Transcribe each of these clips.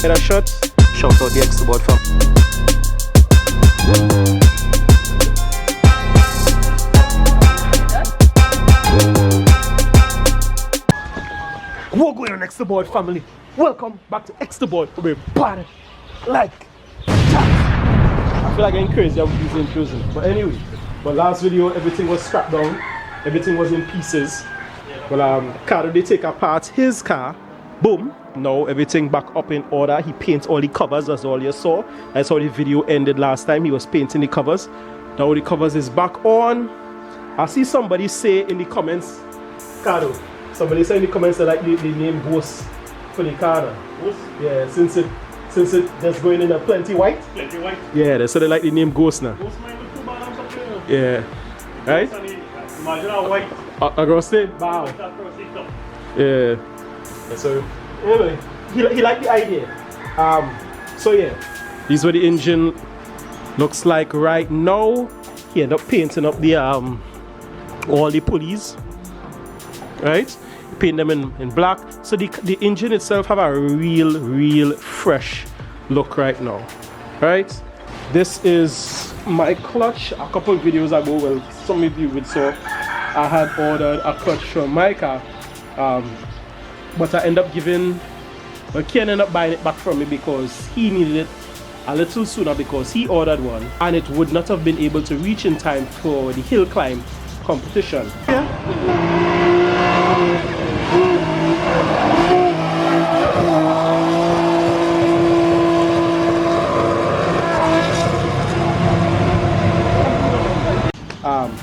Get a shot. Shout out the XTOBOARD fam. What's going on, XTOBOARD family? Welcome back to XTOBOARD. We're party like that. I feel like I'm crazy. I'm using closing. But anyway, but last video everything was scrapped down. Everything was in pieces. Well, Carter did take apart his car. Boom. Now everything back up in order. He paints all the covers. That's all you saw. That's how the video ended last time. He was painting the covers. Now the covers is back on. I see somebody say in the comments, Carter. Somebody say in the comments that like the name Ghost for the car. Ghost? Yeah, since it just going in a plenty white. Plenty white. Yeah, they said they like the name Ghost now. Ghost might look too bad on something. Yeah. Right? Imagine how white. Across the bow. Yeah. So anyway, he liked the idea. So yeah, this is what the engine looks like right now. He ended up painting up the all the pulleys. Right? Paint them in black. So the engine itself have a real fresh look right now. Right? This is my clutch. A couple of videos ago, well, some of you would saw, I had ordered a clutch from my car. But I end up giving, well, Ken ended up buying it back from me because he needed it a little sooner because he ordered one and it would not have been able to reach in time for the hill climb competition. Yeah.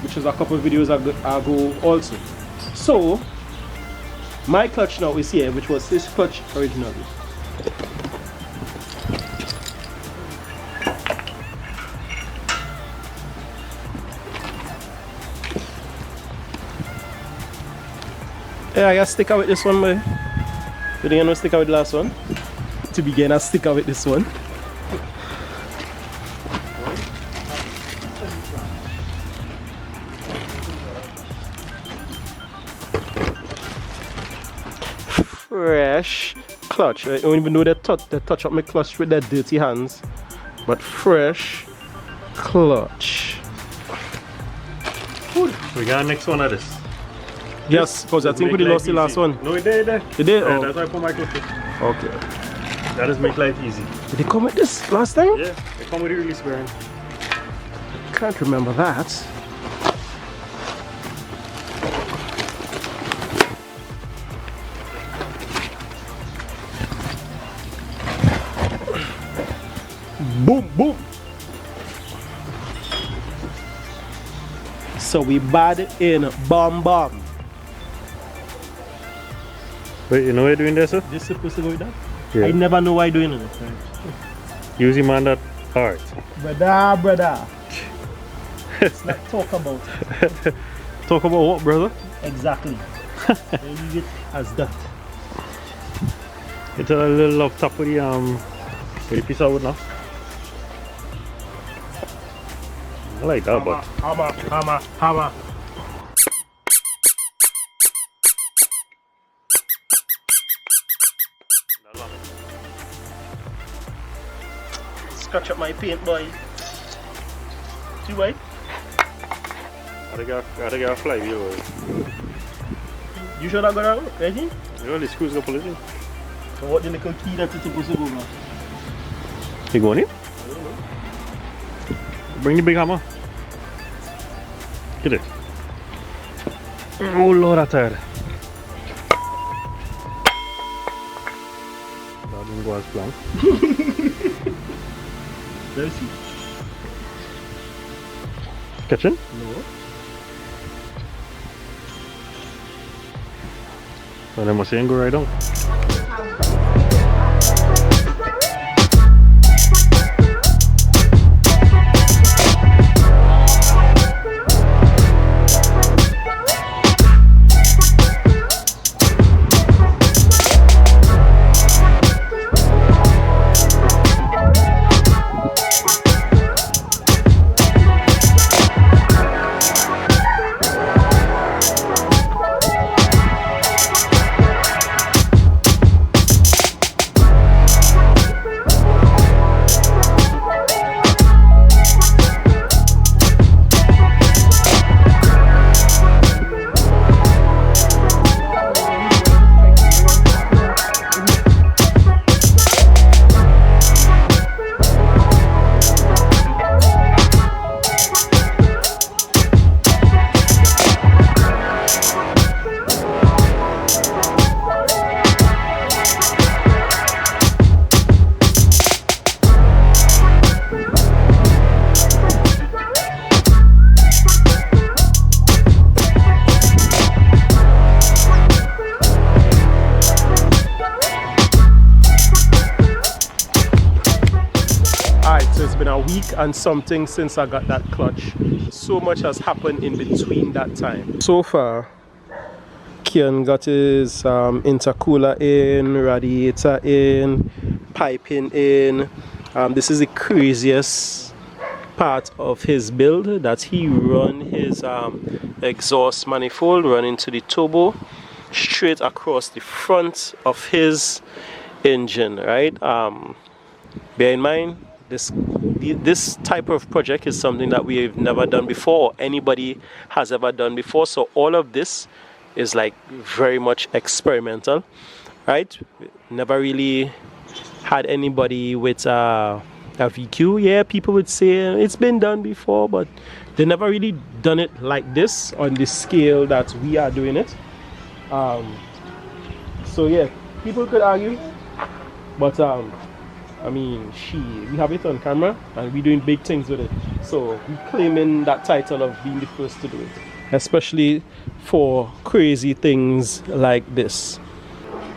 Which was a couple of videos ago also. So my clutch now is here, which was this clutch originally. Yeah, I gotta stick out with this one, boy. You think I'm gonna stick out with the last one? To begin, I'll stick out with this one. Fresh clutch. I don't even know they touch up my clutch with their dirty hands. But fresh clutch. We got next one of this. Yes, because I think we lost the last one. No, it did. It did? Oh. That's why I put my clutch. Okay. That is make life easy. Did they come with this last time? Yeah, they come with the release bearing. Can't remember that. Boom, boom. So we bad in bomb. Wait, you know what you're doing there, sir? This supposed to go with that? Yeah. I never know why doing it. Use your man that hard. Brother. Let's not talk about it. Talk about what, brother? Exactly. Leave it as that. It's a little up top with the piece of wood now. I like that, but hammer. Scratch up my paint, boy. Too white? I got a flywheel. You sure that got out? Right here? Yeah, the screws got pulled in. So what the little key that it's supposed to go now? You going in? Bring the big hammer. Get it. Oh Lord, I'm tired. That didn't go as planned. Let me see. Catching? No. So then must say go right down. week and something since I got that clutch. So much has happened in between that time. So far, Kian got his intercooler in, radiator in, piping in. This is the craziest part of his build, that he run his exhaust manifold run into the turbo straight across the front of his engine, right? Bear in mind, this type of project is something that we've never done before, or anybody has ever done before. So all of this is like very much experimental, right? Never really had anybody with a VQ. Yeah, people would say it's been done before, but they never really done it like this on the scale that we are doing it. So yeah, people could argue, but I mean, we have it on camera and we're doing big things with it. So we're claiming that title of being the first to do it, especially for crazy things like this.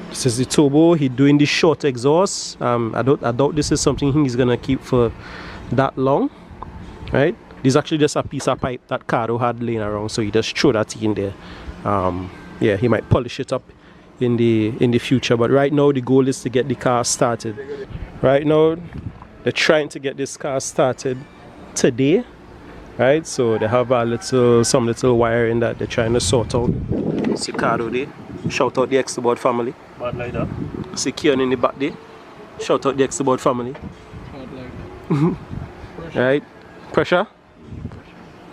This is the turbo. He's doing the short exhaust. I doubt this is something he's gonna keep for that long, right? This is actually just a piece of pipe that Caro had laying around, so he just threw that in there. Yeah, he might polish it up in the future, but right now the goal is to get the car started. Right now they're trying to get this car started today, right? So they have some little wiring that they're trying to sort out. See Caro there. Shout out the XTOBOARD family. Bad like that. See Kian in the back there. Shout out the XTOBOARD family. Bad like that. Right? Pressure?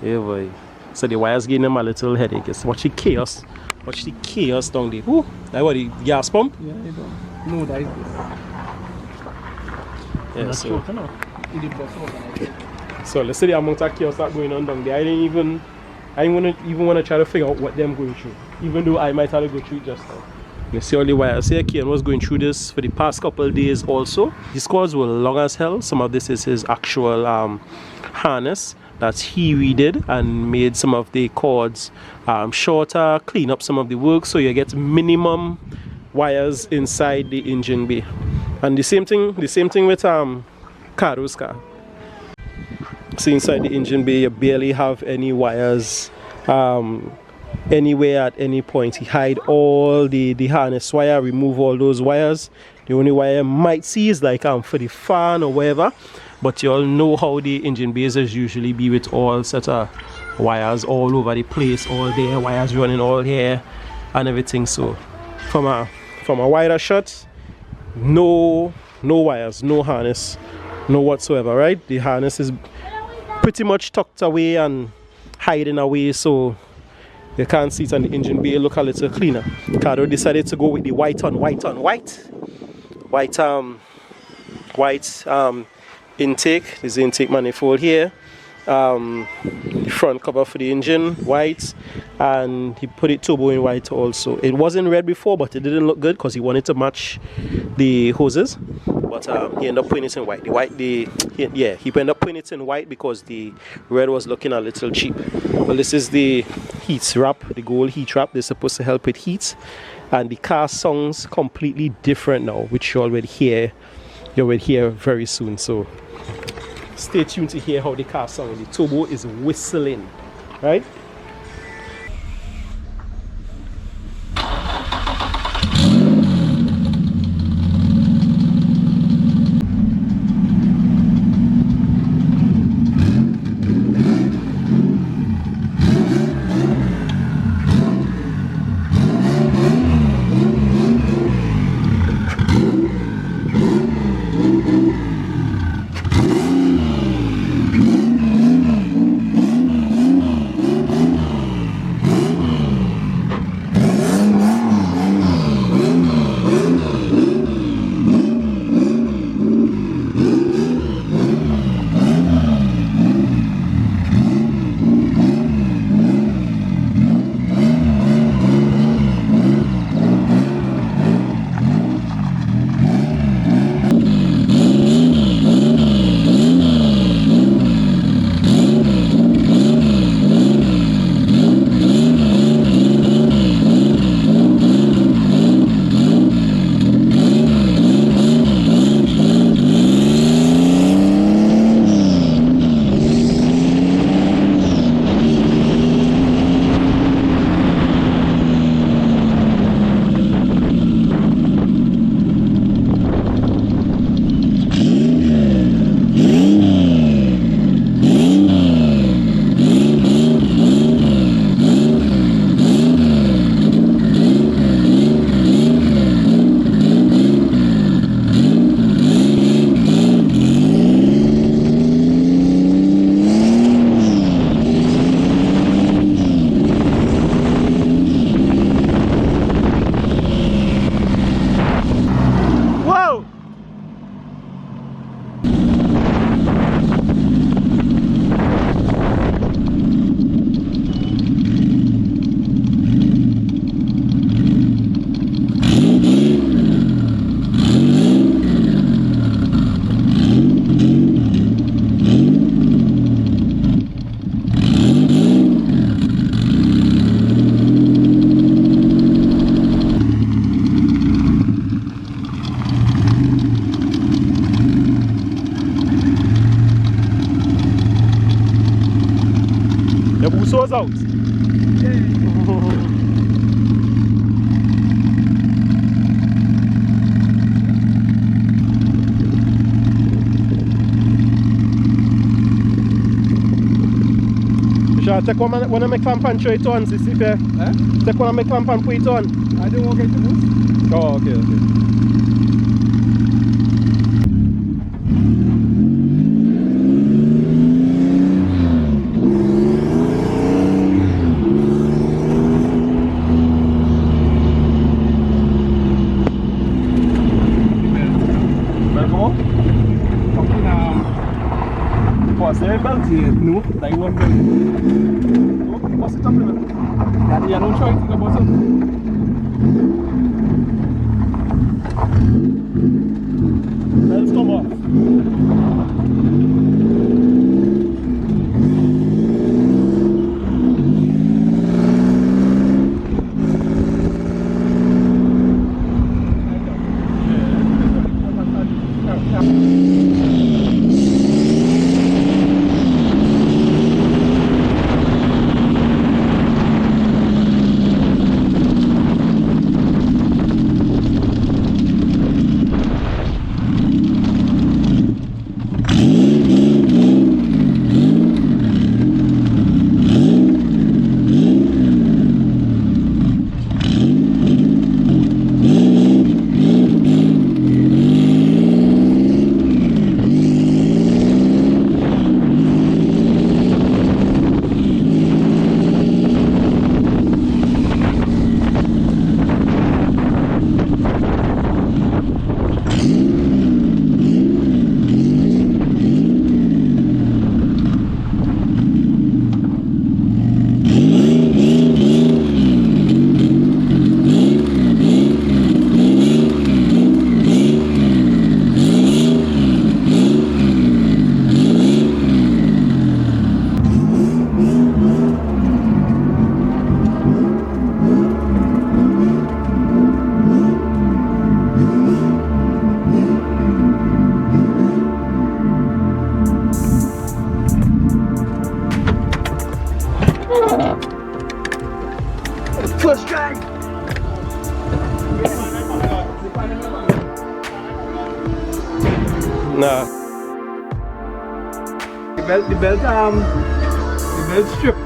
Yeah, boy. So the wires giving them a little headache. Watch the chaos. Watch the chaos down there. Ooh, that what, the gas pump? Yeah, you don't. No, that is this. Yeah, so let's see the amount of chaos that going on down there. I didn't even want to try to figure out what them going through, even though I might have to go through it just now. You see all the wires here. Kian was going through this for the past couple of days also. These cords were long as hell. Some of this is his actual harness that he redid and made some of the cords shorter, clean up some of the work, so you get minimum wires inside the engine bay. And the same thing with Caro's car. So inside the engine bay you barely have any wires anywhere at any point. He hide all the harness wire, remove all those wires. The only wire you might see is like for the fan or whatever, but you all know how the engine bays usually be with all sort of wires all over the place, all there, wires running all here and everything. So from a wider shot, no wires, no harness, no whatsoever, right? The harness is pretty much tucked away and hiding away, so you can't see it on the engine bay. Look a little cleaner. Caro decided to go with the white intake. There's the intake manifold here. The front cover for the engine white, and he put it turbo in white also. It wasn't red before, but it didn't look good because he wanted to match the hoses, but he ended up putting it in white. He ended up putting it in white because the red was looking a little cheap. Well, this is the heat wrap, the gold heat wrap. They're supposed to help with heat, and the car sounds completely different now, which you will hear very soon. So stay tuned to hear how the car sounds. The turbo is whistling, right? was out. Shall I take one of my clamp and throw it on, see if take one of my clamp and put it on. I don't want to get to this. Oh, okay, okay. What's there in belt? No, like one belt. No? What's it up in it? That you don't try to think about it. Belts come off. First try. Nah. The belt strip.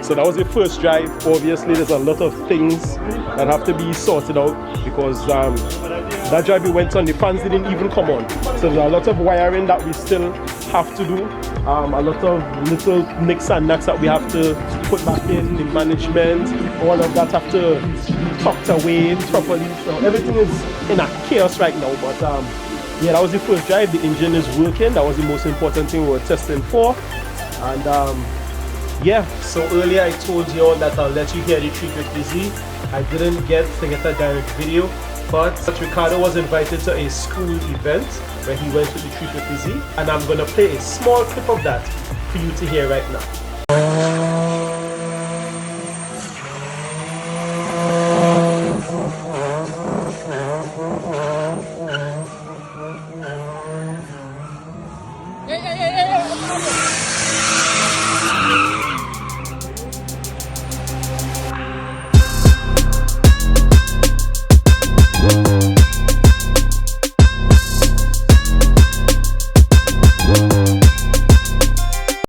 So that was your first drive. Obviously there's a lot of things that have to be sorted out because that drive we went on, the fans didn't even come on. So there's a lot of wiring that we still have to do. A lot of little nicks and knacks that we have to put back in, the management, all of that have to be tucked away properly. So everything is in a chaos right now. But yeah, that was the first drive. The engine is working. That was the most important thing we were testing for. And yeah, so earlier I told you all that I'll let you hear the 350Z. I didn't get to get a direct video, but Ricardo was invited to a school event where he went with the 350Z, and I'm gonna play a small clip of that for you to hear right now. Hey, hey, hey, hey, hey.